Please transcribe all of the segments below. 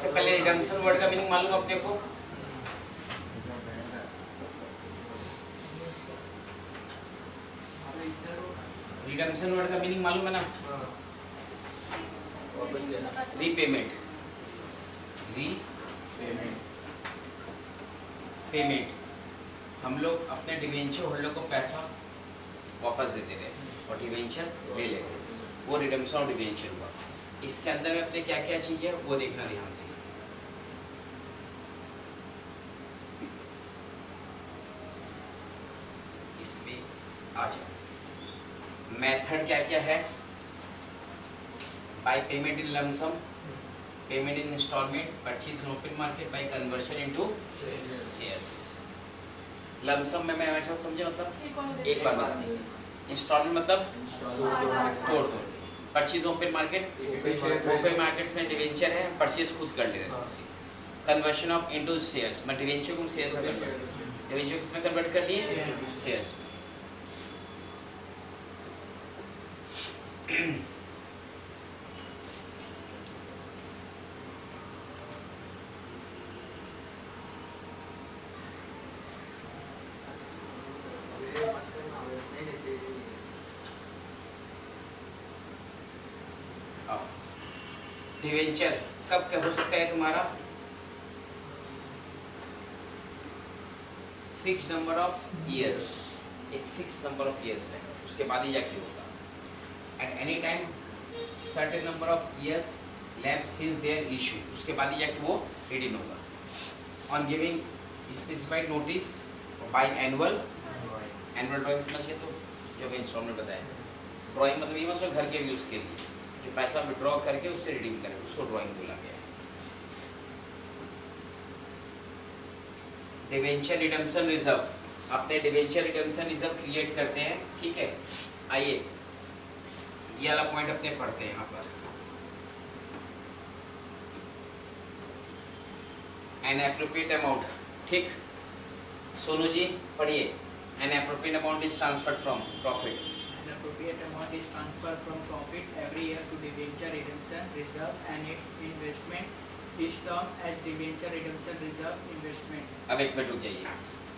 सबसे पहले redemption word का मीनिंग मालूम अपने को? रिडम्पशन वर्ड का मीनिंग मालूम है ना? रीपेमेंट। पेमेंट, हम लोग अपने डिवेंचर होल्डर को पैसा वापस देते थे और डिवेंचर ले लेते थे, वो रिडम्पशन ऑफ डिवेंचर हुआ। इसके अंदर में अपने क्या क्या चीज़ है वो देखना ध्यान से। इस पे आ जाओ। मेथड क्या क्या है? By payment in lump sum, payment in instalment, purchase in open market, by conversion into shares. Lump sum में मैं बैठा समझे मतलब एक बार बात नहीं, इंस्टॉलमेंट मतलब तोड़ तोड़, purchase open market, open markets में डिवेंचर है, परचेज खुद कर ले रहे हैं। कन्वर्शन ऑफ इनटू शेयर्स, मैं डिवेंचर को शेयर्स में कन्वर्ट, डिवेंचर किसमें कन्वर्ट कर दिए? शेयर्स में। डिवेंचर कब क्या हो सकता है तुम्हारा? फिक्स नंबर ऑफ ईयर्स, एक फिक्स नंबर ऑफ ईयर्स है, उसके बाद ही जाके होगा। Eight any time certain number of years lapse since there issue, उसके बाद ही जाके वो रिडीम होगा। On giving specified notice by annual drawing समझिए तो जो मैं इंस्टॉलमेंट बताया, ड्राइंग मतलब ये मतलब घर के यूज़ के लिए जो पैसा विड्रॉ करके उससे रिडीम करें, उसको ड्राइंग बोला गया है। डिवेंचर रिडेम्पशन रिजर्व, अपने डिवेंचर रिडेम्पशन रिजर्व क्रिएट करते हैं, ठीक है। आइए ये वाला पॉइंट अपने पढ़ते हैं यहाँ पर। एन एप्रोप्रिएट अमाउंट, ठीक, सोनू जी पढ़िए। N appropriate amount is transferred from profit, appropriate amount is transferred from profit every year to debenture redemption reserve and its investment is termed as debenture redemption reserve investment। अब एक minute रुक जाइए।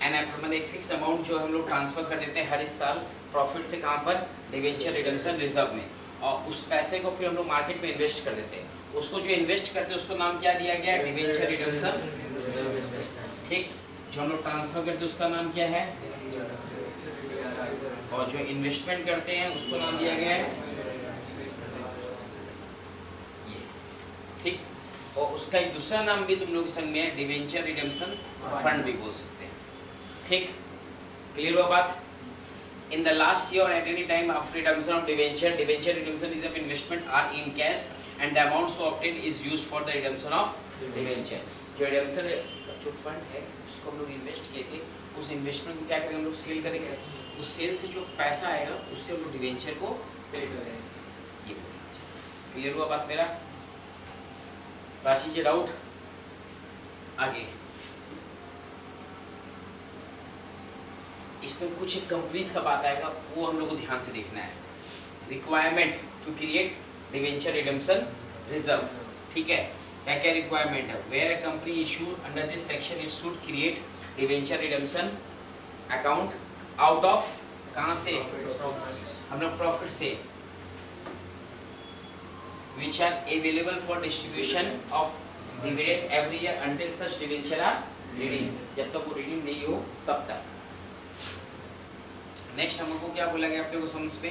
N मतलब एक fix amount जो हम लोग transfer कर देते हैं हर इस साल प्रॉफिट से, कहाँ पर? डिवेंचर रिडेम्पशन रिजर्व में, और उस पैसे को फिर हम लोग मार्केट में इन्वेस्ट कर देते हैं। उसको जो इन्वेस्ट करते हैं उसको नाम क्या दिया गया है? डिवेंचर रिडेम्पशन, ठीक। जो हम लोग ट्रांसफर करते हैं उसका नाम क्या है? और जो इन्वेस्टमेंट करते हैं उसको नाम दिया गया है ये, ठीक। और उसका एक दूसरा नाम भी तुम लोग संग में है, डिवेंचर रिडेम्पशन फंड भी बोल सकते हैं, ठीक। क्लियर हुआ बात? In the last year at any time of redemption of debenture, debenture redemption is of investment are in cash and the amount so obtained is used for the redemption of debenture. जो redemption जो fund है जिसको हम लोग invest किए थे, उस investment को क्या करेंगे हम लोग? सेल करेंगे। उस सेल से जो पैसा आएगा उससे हम लोग डिवेंचर को पे करेंगे। ये क्लियर हुआ बात मेरा? प्राची जी डाउट? आगे इसमें कुछ कंपनीज का बात आएगा, वो हम लोग को ध्यान से देखना है। Requirement to create debenture redemption reserve, ठीक है। क्या क्या रिक्वायरमेंट है? Where a company issued under this section it should create debenture redemption account out of, कहाँ से? हम लोग प्रॉफिट से, which are available for distribution of dividend every year until such debenture are redeemed, जब तक वो redeem नहीं हो तब तक। नेक्स्ट हमको क्या बोला गया अपने को समझ पे?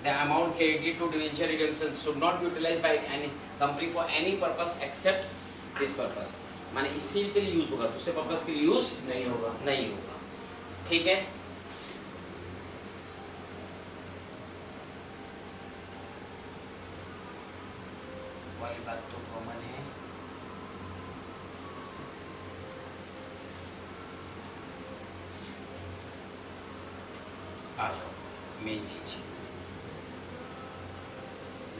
The amount credited to debenture redemption should not be utilized by any company for any purpose except this purpose, माने इसी के लिए यूज होगा, दूसरे पर्पस के लिए यूज नहीं होगा, ठीक है। वाली बात तो कॉमन है। आ जाओ मेन चीज,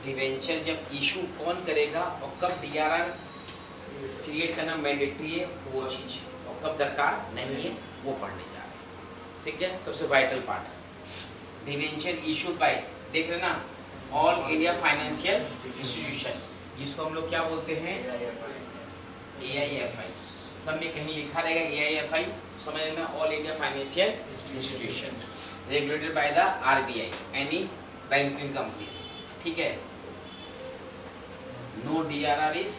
डिवेंचर जब इशू कौन करेगा और कब डीआरआर क्रिएट करना मैंडेटरी है वो चीज, और कब दरकार नहीं है वो पढ़ने जा रहे हैं, ठीक है। सबसे vital part debenture issued by, देख रहे ना, ऑल इंडिया फाइनेंशियल इंस्टीट्यूशन, जिसको हम लोग क्या बोलते हैं, AIFI। सब में कहीं लिखा रहेगा AIFI, समझ में, all India financial institution, regulated by the RBI, any banking companies, ठीक है। नो DRR इज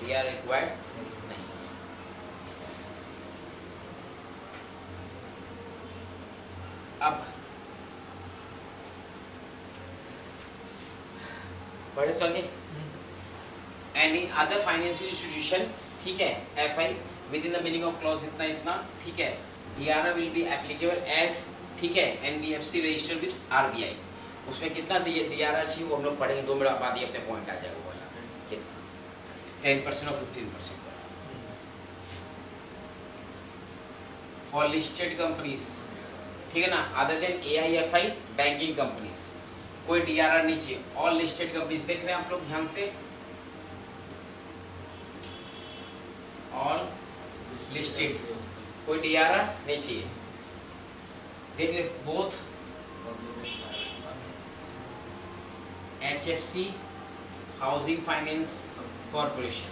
रिक्वायर्ड नहीं। अब बढ़े तो आगे, एनी अदर फाइनेंशियल इंस्टीट्यूशन, ठीक है, FI within the meaning of clause इतना इतना, ठीक है। DRR will be applicable as, ठीक है, NBFC रजिस्टर्ड विद RBI। उसमें कितना DRR चाहिए वो हम लोग पढ़ेंगे, 2 मिनट बाद ही अपने पॉइंट आ जाएगा वाला, कितना 10% और 15% फॉर लिस्टेड कंपनीज, ठीक है ना, other than AIFI banking companies, कोई DRR नहीं चाहिए। ऑल लिस्टेड कंपनीज, देख रहे हैं आप लोग ध्यान से, ऑल लिस्टेड, कोई DRR नहीं चाहिए, देख ले। Both HFC housing finance corporation,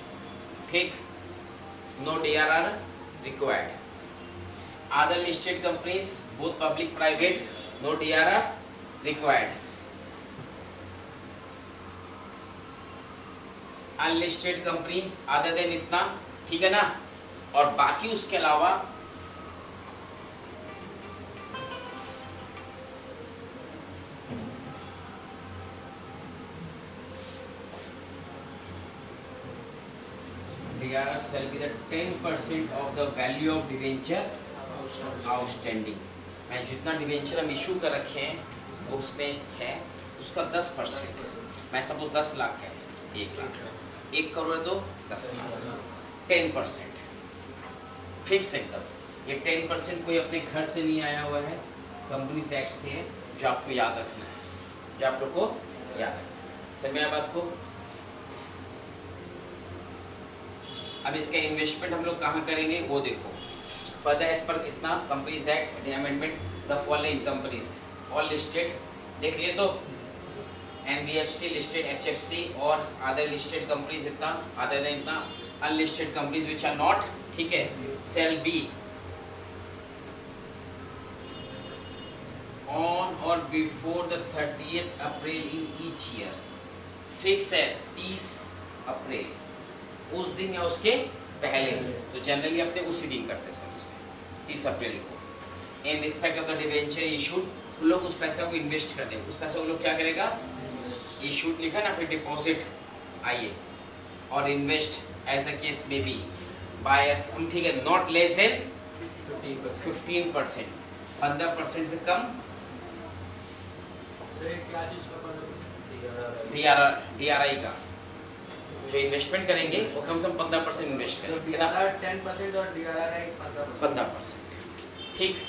ठीक, no DRR required. Other listed companies both public private, no DRR required. Unlisted company other than इतना, ठीक है ना, और बाकी उसके अलावा DRR shall be the 10% of the value of debenture outstanding। मैं जितना डिवेंचर हम इशू कर रखे हैं वो उसमें है, उसका 10%, मैं सपोज 10 लाख है, 1 लाख, 1 करोड़ तो 10 लाख, 10% फिक्स एकदम। ये 10% कोई अपने घर से नहीं आया हुआ है, कंपनीज एक्ट से है, जो आपको याद रखना है, जो आप लोग को याद है। समझ में बात को? अब इसका इन्वेस्टमेंट हम लोग कहाँ करेंगे वो देखो। फर्दर एज पर इतना companies act amendment the following companies all listed, देख लिए तो, NBFC लिस्टेड, HFC और अदर लिस्टेड कंपनीज इतना, अदर देन इतना, unlisted companies which are not, ठीक है, shall be on or before the 30th April in each year. Fix है 30 अप्रैल, उस दिन या उसके पहले, तो जनरली अपने उसी दिन करते हैं इसमें, 30 अप्रैल को। In respect of the debenture issued, लोग उस पैसे को इन्वेस्ट कर देंगे, उस पैसे को लोग क्या करेगा, इशूड लिखा ना, फिर डिपॉजिट आइए, और इन्वेस्ट एज अ केस में बी बाय हम, ठीक है, नॉट लेस देन 15%, 15% से कम DRI का जो इन्वेस्टमेंट करेंगे वो कम से कम 15% इन्वेस्ट करेंगे, 10% और DRI 15%, ठीक,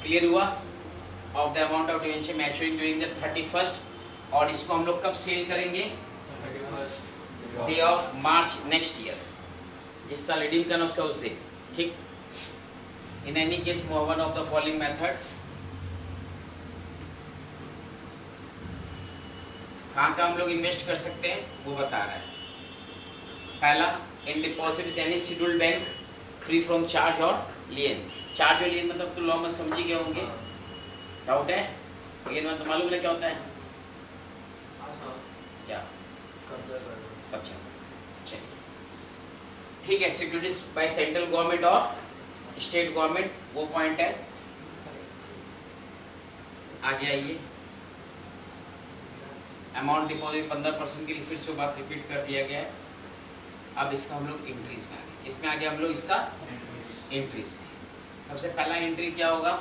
क्लियर हुआ। Of the amount of debenture maturing during the 31st, और इसको हम लोग कब सेल करेंगे, day of March next year, जिस साल रिडीम करना उसका उस दिन, ठीक। In any case one of the following method, कहाँ हम लोग इन्वेस्ट कर सकते हैं वो बता रहा है। पहला, in deposit with any scheduled bank free from charge और लियन। चार्ज और लियन मतलब तो लॉ में समझ ही गए होंगे, डाउट है? लियन मतलब मालूम है क्या होता है? क्या कब्जा, चलिए ठीक है। सिक्योरिटीज बाय सेंट्रल गवर्नमेंट और स्टेट गवर्नमेंट, वो पॉइंट है। आगे आइए, अमाउंट डिपॉजिट 15% के लिए फिर से बात रिपीट कर दिया गया है। अब इसका हम लोग एंट्रीज में आगे, इसमें आगे हम लोग इसका एंट्रीज में, सबसे पहला एंट्री क्या होगा,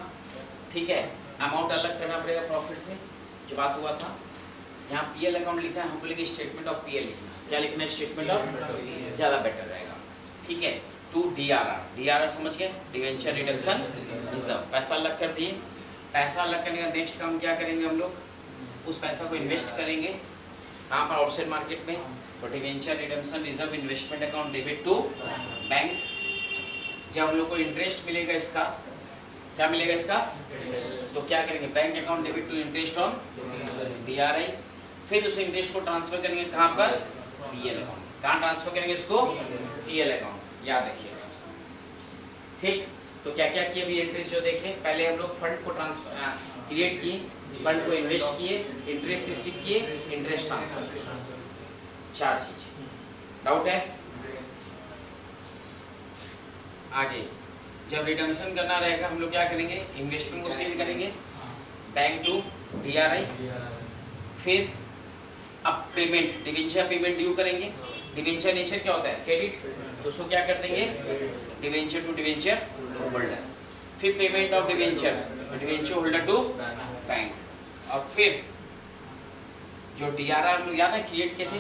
ठीक है, अमाउंट अलग करना पड़ेगा प्रॉफिट से, जो बात हुआ था। यहाँ PL अकाउंट लिखा है, हम बोलेंगे स्टेटमेंट ऑफ PL लिखना, क्या लिखना है, स्टेटमेंट ऑफ, ज़्यादा बेटर रहेगा, ठीक है। टू DRR, DRR समझ गए, डिवेंचर रिडम्पशन रिजर्व, पैसा अलग कर दिए। पैसा अलग करने का नेक्स्ट काम क्या करेंगे हम लोग, उस पैसा को इन्वेस्ट करेंगे कहाँ पर, आउटसाइड मार्केट में, तो debenture redemption reserve investment account debit to bank. जब हम लोग को इंटरेस्ट मिलेगा इसका, क्या मिलेगा इसका, तो क्या करेंगे, bank account debit to interest on DRI, फिर उस इंटरेस्ट को ट्रांसफर करेंगे कहाँ पर, पीएल अकाउंट। कहाँ ट्रांसफर करेंगे इसको, पीएल अकाउंट, याद रखिएगा। ठीक, तो क्या क्या किए अभी इंटरेस्ट जो देखे, पहले हम लोग फंड को ट्रांसफर क्रिएट किए, फंड को इन्वेस्ट किए, इंटरेस्ट रिसीव किए, इंटरेस्ट ट्रांसफर किए, 4 चीज। डाउट है? आगे जब रिडम्पशन करना रहेगा हम लोग क्या करेंगे, इन्वेस्टमेंट को सेल करेंगे बैंक टू डीआरआई, फिर अब पेमेंट डिवेंचर पेमेंट ड्यू करेंगे। डिवेंचर नेचर क्या होता है, क्रेडिट, तो उसको क्या कर देंगे, डिवेंचर टू डिवेंचर होल्डर, फिर payment of debenture holder to bank, और फिर जो डीआरआर हम लोग याद है क्रिएट किए थे,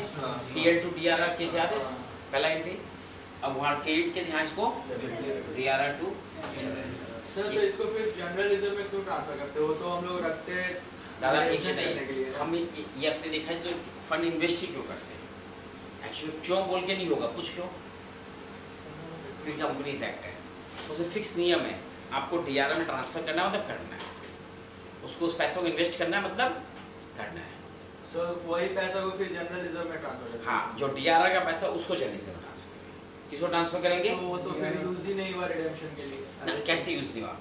पीएल टू डीआरआर के याद है पहला एंट्री, अब वहाँ क्रेडिट के यहाँ इसको डीआरआर टू। सर तो इसको फिर जनरल रिजर्व में क्यों ट्रांसफर करते हो, तो हम लोग रखते हैं दादा एक ही नहीं, हम ये अपने देखा है तो फंड इन्वेस्ट ही क्यों करते हैं, एक्चुअली क्यों बोल के नहीं होगा, कुछ क्यों, क्योंकि कंपनीज एक्ट है, उसे फिक्स नियम है, आपको डीआरआर में ट्रांसफर करना मतलब करना है, उसको उस पैसों को इन्वेस्ट करना है मतलब करना है। सो वही पैसा को फिर जनरल रिजर्व में ट्रांसफर करते हैं। हाँ, जो डीआरआर का पैसा उसको जनरल रिजर्व ट्रांसफर करेंगे, किसको ट्रांसफर करेंगे, तो वो तो फिर यूज ही नहीं हुआ रिडेम्पशन के लिए। ना, कैसे यूज नहीं हुआ,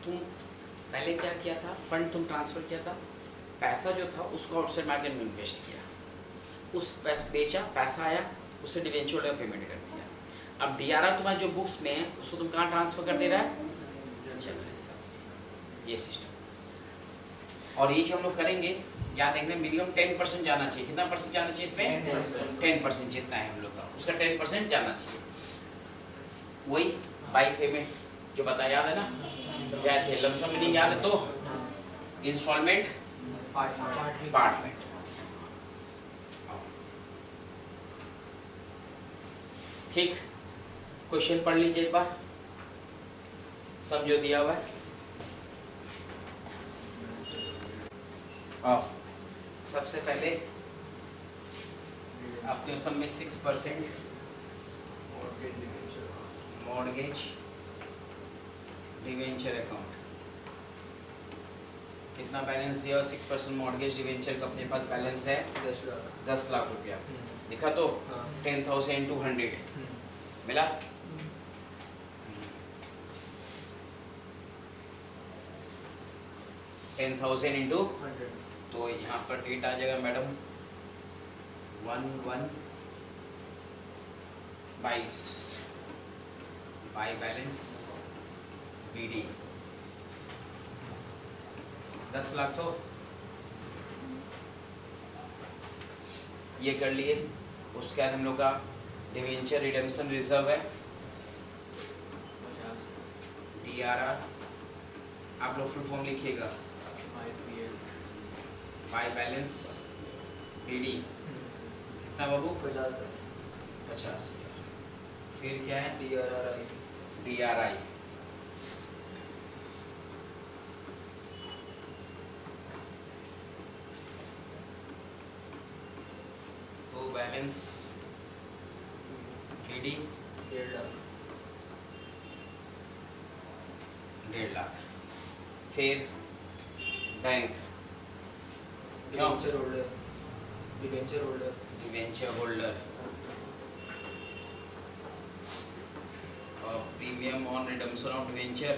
तुम पहले क्या किया था, फंड तुम ट्रांसफर किया था, पैसा जो था उसको आउटसाइड मार्केट में इन्वेस्ट किया, उस पैसा बेचा, पैसा आया, उससे डिवेंचर पेमेंट कर दिया। अब डीआरआर तुम्हारे जो बुक्स में है उसको तुम कहाँ ट्रांसफर कर दे रहा है, जनरल रिजर्व, ये सिस्टम। और ये जो हम लोग करेंगे याद रखना मिनिमम 10% जाना चाहिए, कितना परसेंट जाना चाहिए इसमें, 10% जितना है हम लोग का उसका 10% जाना चाहिए। वही बाई पेमेंट जो बताया याद है ना, क्या थे लमसम मीनिंग याद है, तो इंस्टॉलमेंट पार्टमेंट। ठीक, क्वेश्चन पढ़ लीजिए एक बार, समझो दिया हुआ है। सबसे पहले अपने सब में 6% मॉर्गेज डिवेंचर अकाउंट, कितना बैलेंस दिया, 6% मॉर्गेज डिवेंचर का अपने पास बैलेंस है 10 लाख रुपया, दिखा तो 10,000 into 100 मिला। 10,000 into 100, तो यहाँ पर डेट आ जाएगा madam 1122 by balance BD 10 lakh, तो ये कर लिए। उसके बाद हम लोग का डिवेंचर रिडेम्पशन रिजर्व है डीआरआर, आप लोग फुल फॉर्म लिखिएगा, बाई बैलेंस बीडी कितना बाबू, 50। फिर क्या है, डीआरआई तो बैलेंस बीडी 1.5 लाख। फिर बैंक डिवेंचर होल्डर और premium on redemption of debenture,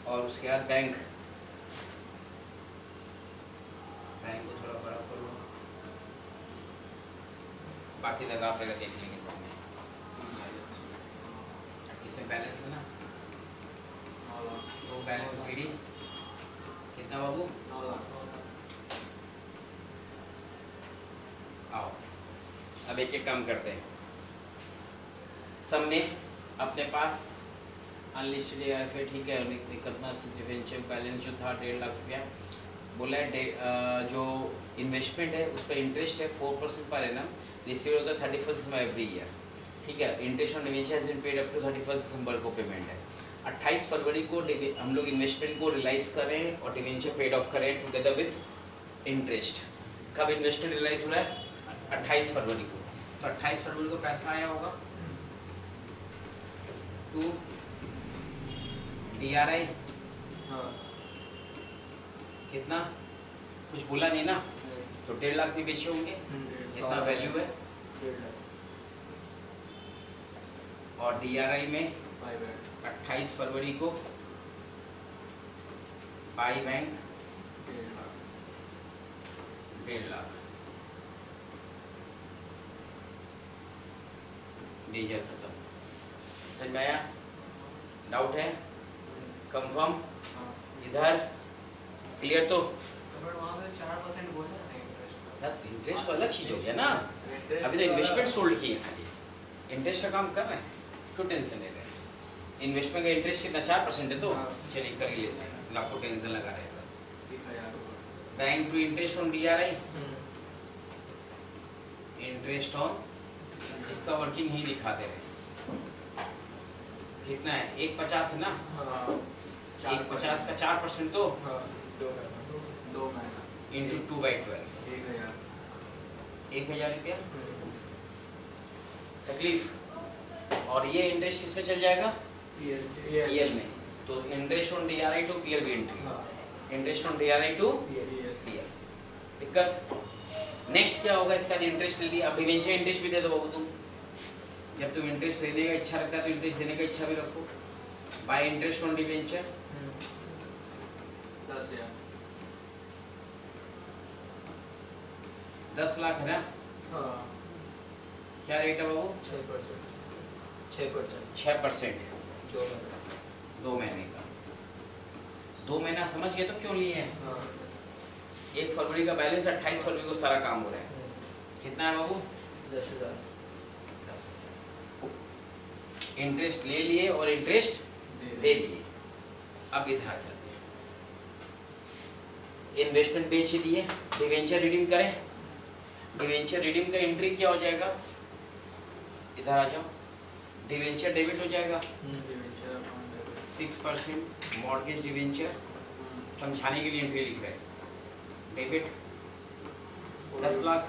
और उसके बाद बैंक को थोड़ा बड़ा करो, बाकी लगा आप देख लेंगे सामने, इसमें बैलेंस है ना, तो बैलेंस बीडी कितना बाबू, आओ अब एक एक काम करते हैं। सब में अपने पास अनलिस्टेड एफ, ठीक है, कितना डिवेंचर बैलेंस जो था 1.5 लाख रुपया, बोला है जो इन्वेस्टमेंट है उस पर इंटरेस्ट है 4% पर एनम, रिसीव होता है 31 एवरी ईयर, ठीक है। Interest on debenture has been paid up to 31 December को पेमेंट है। 28 फरवरी को हम लोग इन्वेस्टमेंट को रियलाइज करें और डिवेंचर पेड ऑफ करें टुगेदर विद इंटरेस्ट। कब इन्वेस्टमेंट रियलाइज हो रहा है, 28 फरवरी को, तो 28 फरवरी को पैसा आया होगा, टू DRI हाँ कितना, कुछ बोला नहीं ना, नहीं। तो 1.5 लाख में बेचे होंगे, कितना वैल्यू है, 1.5 लाख। और DRI में 5 बैंक 28 फरवरी को by bank 1.5 lakh. 1.5 lakh, diesel खत्म। समझ में आया? डाउट है? कंफर्म? हाँ इधर क्लियर? तो बट वहाँ पे 4% बोला ना इंटरेस्ट। इंटरेस्ट तो अलग चीज हो गया ना, इंटरेस्ट अभी तो इन्वेस्टमेंट सोल्ड किए खाली, इंटरेस्ट का काम कर रहे हैं, क्यों टेंशन ले रहे हैं? इन्वेस्टमेंट का इंटरेस्ट कितना 4% है, तो हाँ। चलिए कर ही लेते हैं, लाखों टेंशन लगा रहेगा। 10,000 होगा। Bank to interest on DRI, interest on, इसका वर्किंग ही दिखाते रहे, कितना है, 1.50 है ना, हाँ 1.50 का 4% तो हाँ 2 महीना इंटू 2/12, 1,000। 1,000 रुपया तकलीफ। और ये इंटरेस्ट किस पे चल जाएगा, PL में, तो interest on DRI to PL भी entry, interest on DRI to PL। दिक्कत नेक्स्ट क्या होगा, इसका इंटरेस्ट ले लिया, अब डिवेंचर इंटरेस्ट भी दे दो बाबू तुम, जब तुम इंटरेस्ट लेने का इच्छा रखता है तो इंटरेस्ट देने का इच्छा भी रखो, bye interest on debenture 10,000। 10 lakh है ना, हाँ क्या रेट है बाबू, 6%। 6%, 2 महीना। 2 महीने का, 2 महीना समझ गए तो क्यों लिए हैं? हाँ 1 फरवरी का बैलेंस, 28 फरवरी को सारा काम हो रहा है, कितना है बाबू, 10,000। 10। इंटरेस्ट ले लिए और इंटरेस्ट दे दिए। अब इधर आ जाते हैं, इन्वेस्टमेंट बेच ही दिए, डिवेंचर रिडीम करें, डिवेंचर रिडीम का एंट्री क्या हो जाएगा, इधर आ जाओ, डिवेंचर डेबिट हो जाएगा 6%, मॉर्गेज डिवेंचर, समझाने के लिए एंट्री लिख रहे हैं, डेबिट 10 लाख,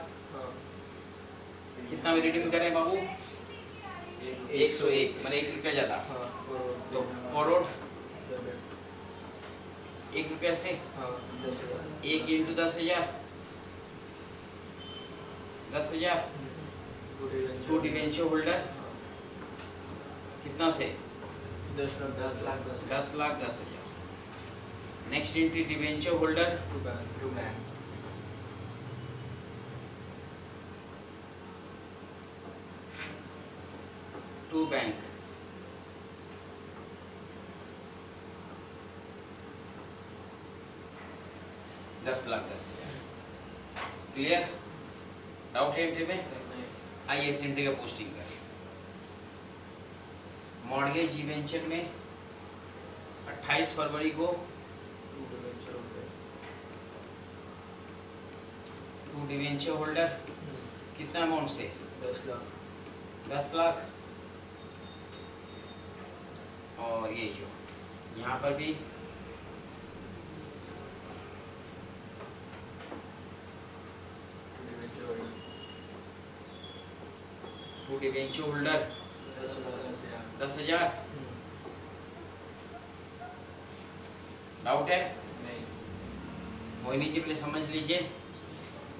कितना में रिडीम करें बाबू, 101, मैंने 1 रुपया ज़्यादा, तो फॉरवर्ड 1 रुपया से 1 इंटू 10,000, 10,000 टू डिवेंचर होल्डर, कितना से 10 lakh 10 lakh 10,000। Next entry debenture holder, to bank to bank, दस लाख 10,000। क्लियर? डाउट है एंट्री में? आइए इस एंट्री का पोस्टिंग करें। मॉर्गेज डिवेंचर में 28 फरवरी को टू डिवेंचर होल्डर, कितना अमाउंट से, 10 लाख 10 लाख, और ये जो यहाँ पर भी टू डिवेंचर होल्डर 10,000। डाउट है? मोहिनी जी पहले समझ लीजिए,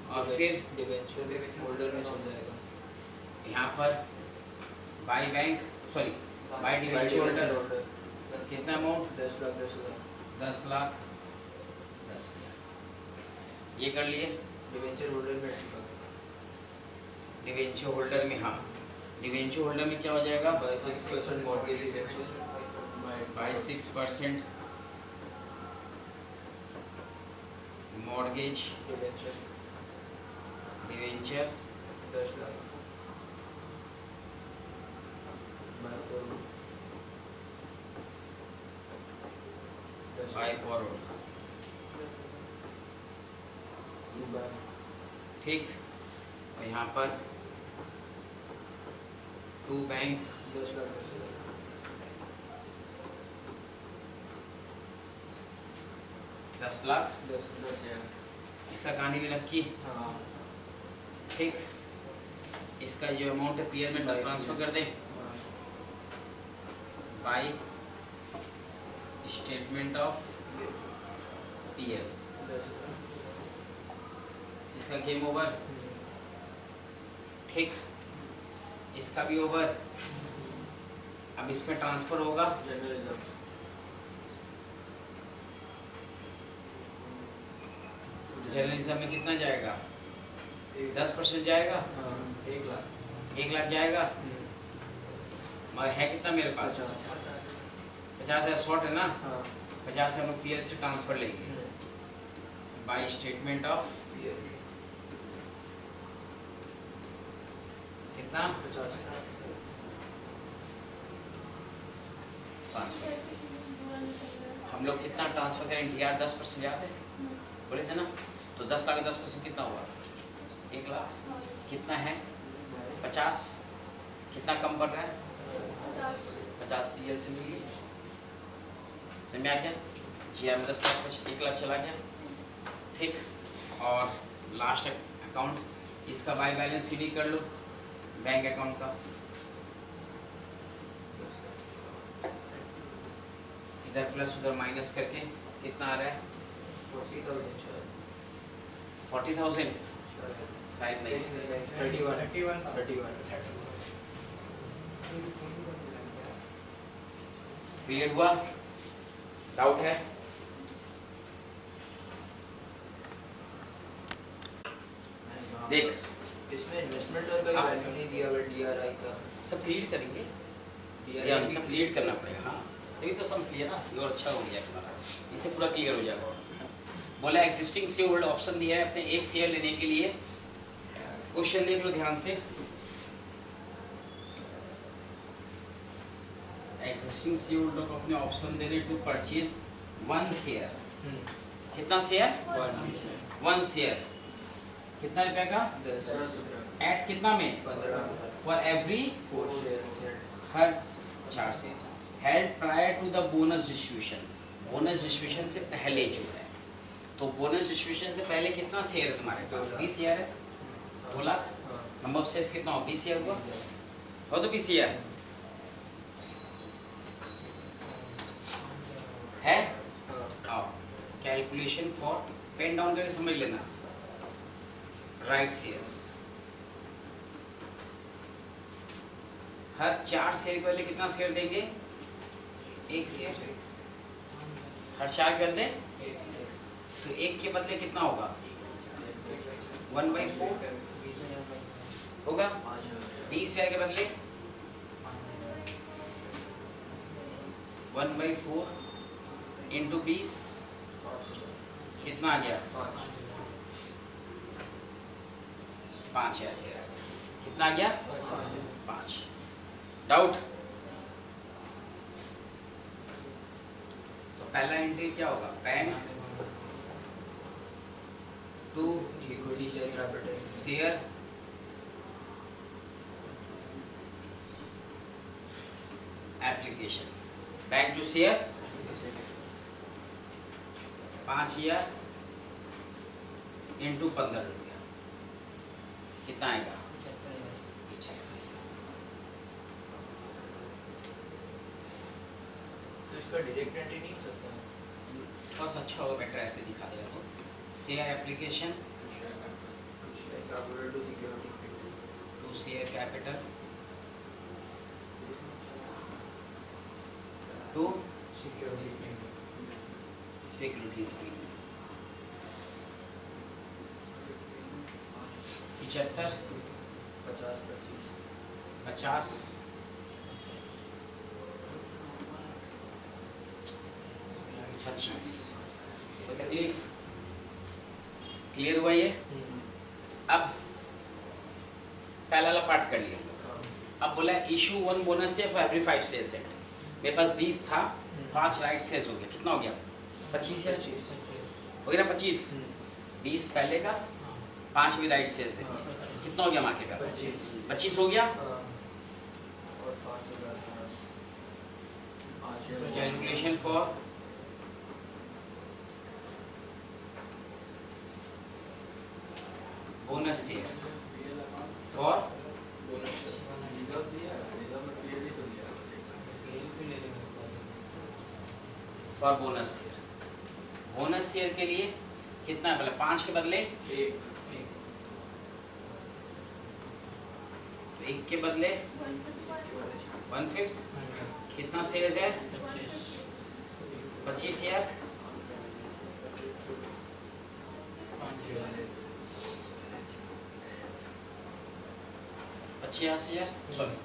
और फिर डिवेंचर होल्डर में चल जाएगा। यहाँ पर by bank, sorry by debenture holder, कितना अमाउंट, 10 लाख 10,000। 10 लाख 10,000, ये कर लिए। डिवेंचर होल्डर में डिवेंचर होल्डर में, हाँ डिवेंचर होल्डर में क्या हो जाएगा, by 6% mortgage debenture by 6% mortgage debenture debenture 10 lakh by forward, ठीक। और यहाँ पर टू बैंक 10 लाख 10 लाख, 10,000। इसका कहानी भी रखी, हाँ ठीक। इसका जो अमाउंट है पीयर में ट्रांसफर कर दें, बाय स्टेटमेंट ऑफ पीएल। इसका गेम ओवर, ठीक, इसका भी ओवर। अब इसमें ट्रांसफर होगा जनरल रिजर्व जर्नलिज्म में कितना जाएगा? 10% जाएगा, 1 लाख 1 लाख जाएगा। मगर है कितना मेरे पास? 50,000 शॉर्ट है ना, 50 से हम लोग पीएल से ट्रांसफर लेंगे बाय स्टेटमेंट ऑफ कितना? 50 ट्रांसफर। हम लोग कितना ट्रांसफर करें? डीआर 10% याद है, बोले थे ना? तो 10 लाख 10% कितना हुआ? 1 लाख। कितना है? 50। कितना कम पड़ रहा है? 50 पीएल से मिल गई। समझ में आ गया? जीआर में 10 लाख 1 लाख चला गया, ठीक। और लास्ट अकाउंट इसका बाय बैलेंस सीडी कर लो बैंक अकाउंट का। इधर प्लस उधर माइनस करके कितना आ रहा है? 40,000 शायद नहीं, 31 क्लियर हुआ? डाउट है? देख इसमें इन्वेस्टमेंट और कोई वैल्यू नहीं दिया हुआ डीआरआई का। सब क्रिएट करेंगे, यानी सब क्रिएट करना पड़ेगा। हाँ तभी तो समझ लिया ना, ये और अच्छा हो गया तुम्हारा, इससे पूरा क्लियर हो जाएगा। बोला एग्जिस्टिंग शेयर होल्डर ऑप्शन दिया है अपने एक शेयर लेने के लिए। क्वेश्चन देख लो ध्यान से। एग्जिस्टिंग शेयर होल्डर को अपने ऑप्शन दे रहे टू परचेज 1 शेयर। कितना शेयर? 1 शेयर। कितना रुपए का? 10 एट कितना में? 15 फॉर एवरी 4 शेयर हर 4 share held prior to the bonus distribution. Bonus distribution से पहले जो है, तो बोनस डिस्ट्रीब्यूशन से पहले कितना शेयर है तुम्हारे पास? 20 शेयर है, 2 लाख। नंबर ऑफ शेयर्स कितना हो? 20 शेयर हुआ, हो तो 20 शेयर है। आओ कैलकुलेशन फॉर, पेन डाउन करके समझ लेना। राइट शेयर्स हर 4 शेयर के पहले कितना शेयर देंगे? 1 शेयर। हर 4 कर दें तो 1 के बदले कितना होगा? 1/4 होगा। 20 शेयर के बदले 1/4 इंटू 20 कितना आ गया? 5 शेयर। कितना आ गया? 5। डाउट? तो पहला एंट्री क्या होगा? पेन to equity share capital share application bank to share 5 share into 15 रुपया कितना आएगा? तो इसका डायरेक्ट एंट्री नहीं हो सकता? थोड़ा सा अच्छा होगा, बेटर ऐसे दिखा देगा। तो share application to security to share capital to securities 75 50 25। कोई तकलीफ? क्लियर हुआ ये? अब पहला वाला पार्ट कर लिया हम लोग। अब बोला issue 1 bonus share for every 5 share set. मेरे पास 20 था, 5 राइट शेयर्स हो गया। कितना हो गया? 25 शेयर हो गया ना? 25 20 पहले का, 5 भी राइट शेयर्स दे दिए। कितना हो गया मार्केट का? 25 हो गया। Calculation for bonus share for for bonus share. Bonus share के लिए कितना है? 5 के बदले एक 1 के बदले 1/5। कितना शेयर्स है? 25 शेयर। 50,000 सॉरी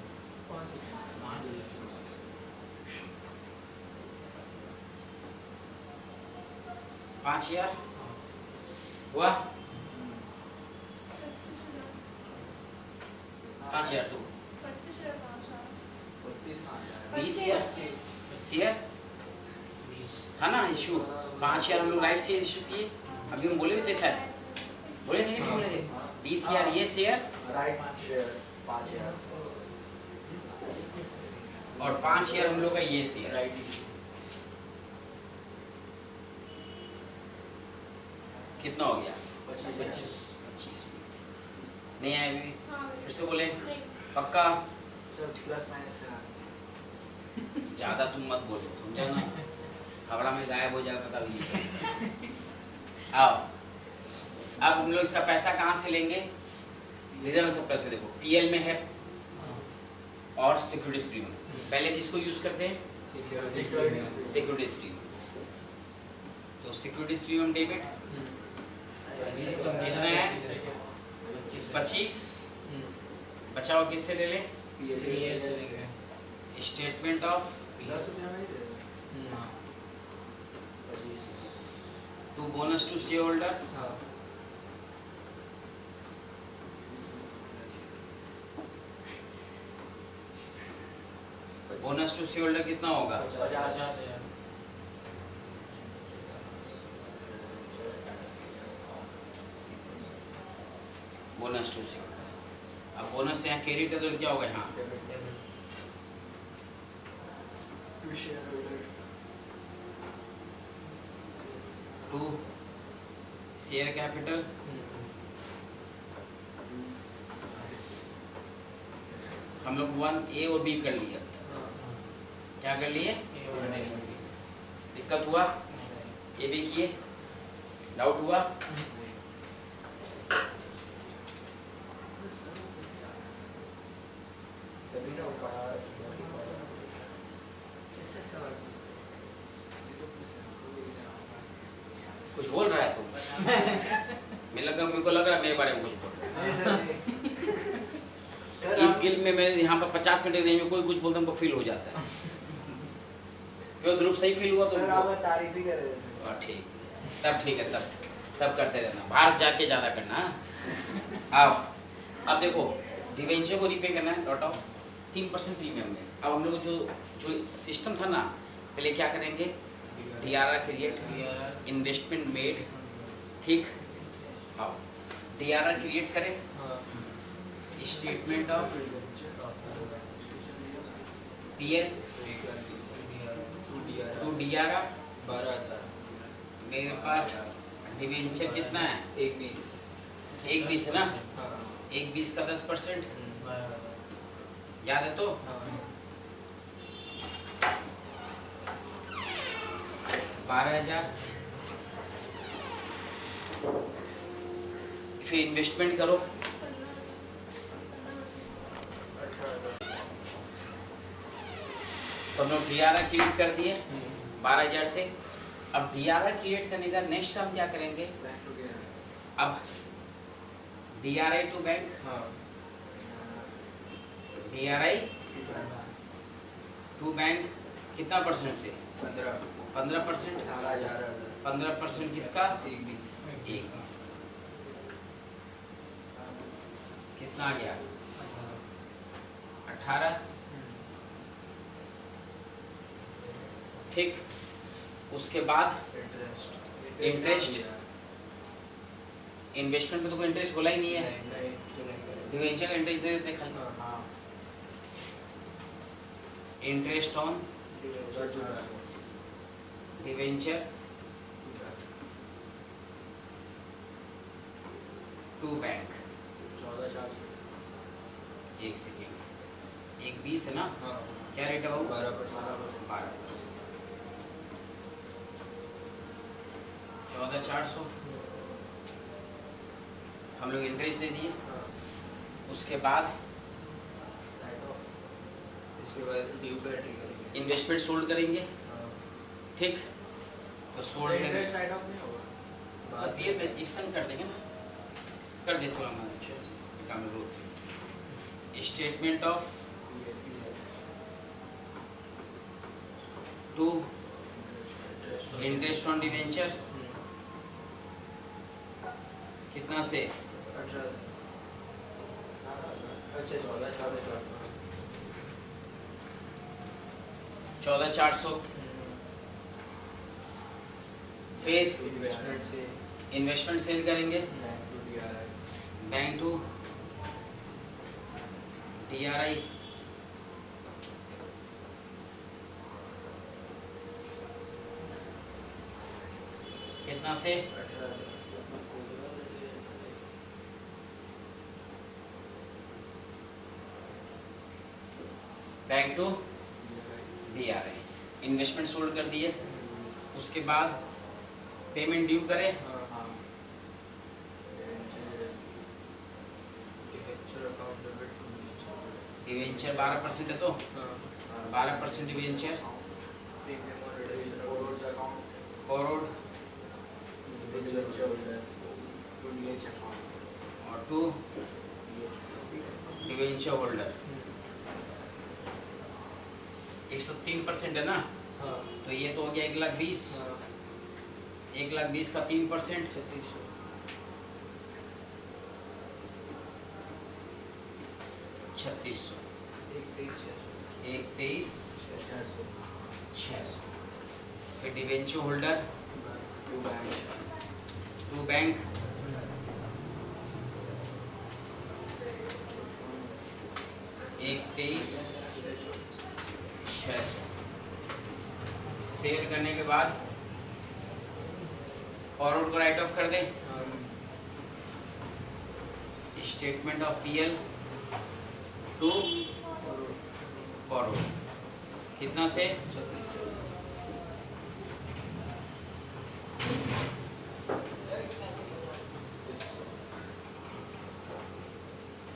5,000 हुआ। 5,000 2 20 शेयर है ना इशू। 5,000 हम लोग राइट शेयर इशू किए, अभी हम बोले भी थे खैर, बोले थे कि नहीं बोले थे? 20,000 ये शेयर राइट शेयर 5,000 और 5,000 हम लोग का ये शेयर। राइट कितना हो गया? 25 25। नहीं आए अभी? फिर से बोले पक्का? सर प्लस माइनस करा ज्यादा तुम मत बोलो, समझो ना, हवड़ा में गायब हो जाएगा कभी नहीं चलेगा। आओ अब हम लोग इसका पैसा कहाँ से लेंगे? रिजर्व सरप्लस में देखो पीएल में है और सिक्योरिटी स्ट्रीम में। पहले किसको यूज करते हैं? Security stream. तो सिक्योरिटी स्ट्रीम में डेबिट कितना है? 25। बचाओ किससे ले ले? Statement of to bonus to share holder. Bonus to share holder कितना होगा? 50,000 बोनस टू शेयर होल्डर। अब बोनस यहाँ कैरी कर दो क्या होगा? यहाँ टू शेयर कैपिटल हम लोग 1A और B कर लिए। क्या कर लिए? दिक्कत हुआ? ये भी किए, डाउट हुआ? कुछ बोल रहा है तुम? मेरे को लग रहा है मेरे बारे में कुछ बोल रहा है। एक गिल में मैं यहाँ पर 50 मिनट रेंज में कोई कुछ बोलता है हमको फील हो जाता है। क्यों ध्रुव सही फील हुआ तुमको? तारीफ ही कर रहे थे। ठीक, तब ठीक है, तब करते रहना, बाहर जाके ज़्यादा करना। अब देखो डिवेंचर को रीपे करना है, डॉट ऑफ 3% प्रीमियम में। अब हम लोग जो सिस्टम था ना, पहले क्या करेंगे? DRR क्रिएट, इन्वेस्टमेंट मेड, ठीक। अब DRR क्रिएट करें, statement of PL to DRR। 12,000 मेरे पास डिवेंचर कितना है? 1/20 है ना? 1/20 का 10%, याद है तो? 12,000। फिर इन्वेस्टमेंट करो, तो हम लोग DRR क्रिएट कर दिए 12,000 से। अब DRR क्रिएट करने का नेक्स्ट हम क्या करेंगे? अब DRI to bank, DRI to bank कितना परसेंट से? 15%। 15% किसका? 1/20। कितना आ गया? 18। ठीक, उसके बाद इंटरेस्ट। इन्वेस्टमेंट में तो कोई इंटरेस्ट बोला ही नहीं है, डिवेंचर का इंटरेस्ट दे देते खाली। Interest on debenture to bank. 1 second, 1/20 है ना? क्या रेट है बाबू? 12%। 12%। 14,400 हम लोग इंटरेस्ट दे दिए। हाँ, उसके बाद राइट ऑफ, इसके बाद ड्यू पे एंट्री करेंगे। इन्वेस्टमेंट सोल्ड करेंगे, हाँ, ठीक। तो सोल्ड इंटरेस्ट राइट ऑफ नहीं होगा बाद ये में एक संग कर देंगे ना, कर देते हो हमारे काम में। Statement of to interest on debenture कितना से? 14,400। फिर इन्वेस्टमेंट से इन्वेस्टमेंट सेल करेंगे बैंक टू DRI कितना से? Bank to DRI। Investment sold कर दिए। उसके बाद पेमेंट ड्यू करें, डिवेंचर 12% है तो 12% डिवेंचर फॉरवर्ड और टू डिवेंचर होल्डर। 103% है ना, तो ये तो हो गया 1,20,000। 1,20,000 का 3% 3600। 1,23,600। फिर डिवेंचर होल्डर टू बैंक एक 23,600। सेल करने के बाद फॉरवर्ड को राइट ऑफ कर दें। Statement of PL to forward कितना से?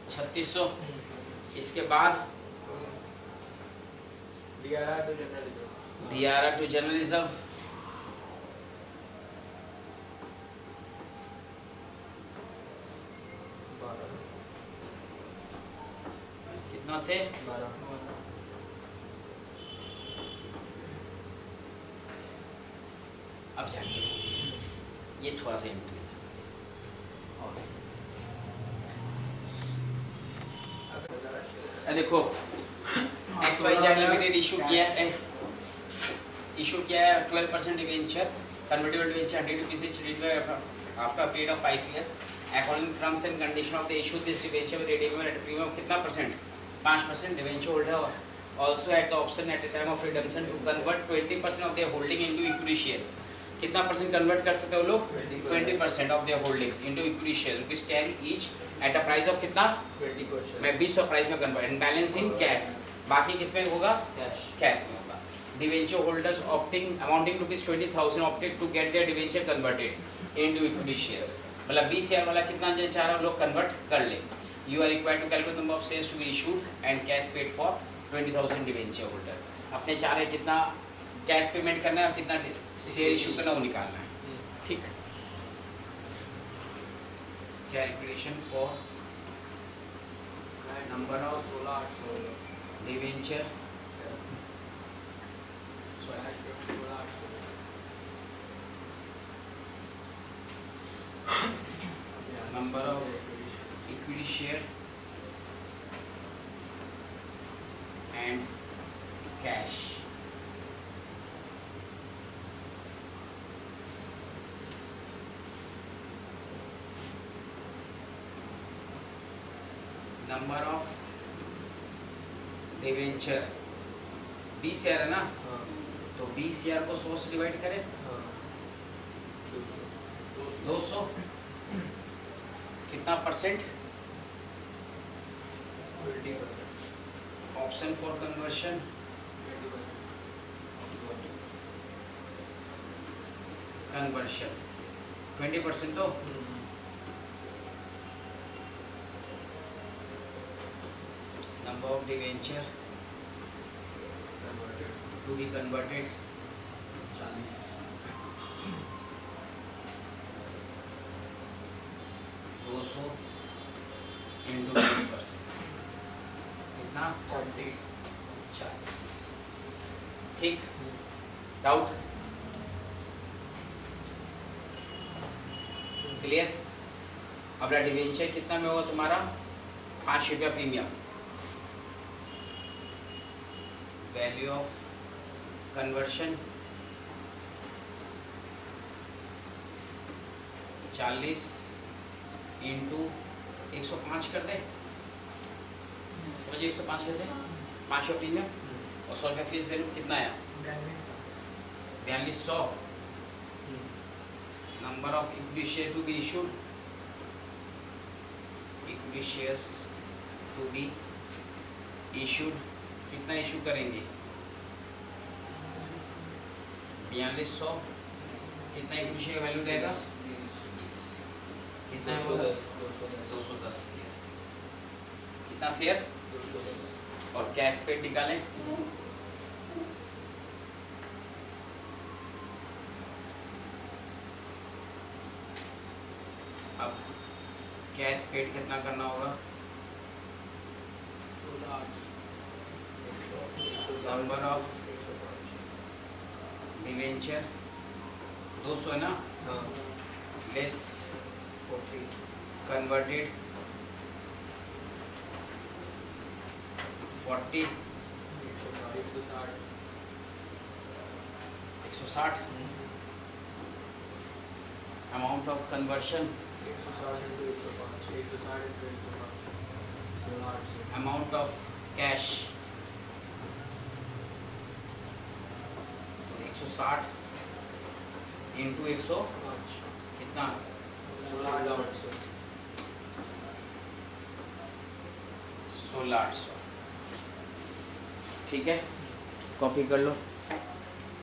3600। इसके बाद DRI टू जनरल रिजर्व कितना से? 12। अब जाके ये थोड़ा सा एंट्री देखो XYZ लिमिटेड इशू किया है 12% debenture convertible debenture 100 rupees each after period of 5 years according terms and condition of the issue this debenture with redeemer at premium कितना percent? 5% debenture holder also had the option at the time of redemption to convert 20% of their holding into equity shares। कितना परसेंट convert कर सकते हो लोग? 20% of their holdings into equity share ₹10 each at a price of कितना? 20%। मैं 20 price में convert and balance in cash. बाकी किस में होगा? कैश में होगा। Debenture holders opting amounting ₹20,000 opted to get their debenture converted into equity shares. मतलब 20 शेयर वाला कितना जो चाह रहा लोग कन्वर्ट कर ले। You are required to calculate number of shares to be issued and cash paid for 20,000 debenture holder. अपने चाह रहे कितना कैश पेमेंट करना है और कितना शेयर इशू करना वो निकालना है, ठीक। Calculation for number of debenture number of equity share and cash। Number of debenture 20 share है ना, तो 20 शेयर को 100 से डिवाइड करें 200 कितना percent? 20%। Option for conversion conversion 20% तो number of debenture to be converted 200 into 20%, कितना 40। ठीक, डाउट क्लियर। अब डिवेंचर कितना में होगा तुम्हारा 5 रुपया premium, value of conversion 40 into 105 कर दे, समझिए 105 कैसे, 500 प्रीमियम और 100 रुपया फीस वैल्यू, कितना आया 4200। Number of equity share to be issued, equity shares to be issued, कितना इशू करेंगे 4200, कितना इक्विटी शेयर वैल्यू देगा 20, कितना है वो 210 शेयर, कितना शेयर, और कैश पेड निकालें, अब कैश पेड कितना करना होगा, नंबर ऑफ डिवेंचर 200 है ना, less converted 40 160 amount of conversion, amount of cash 160 into 100, कितना 16,800। ठीक है, कॉपी कर लो।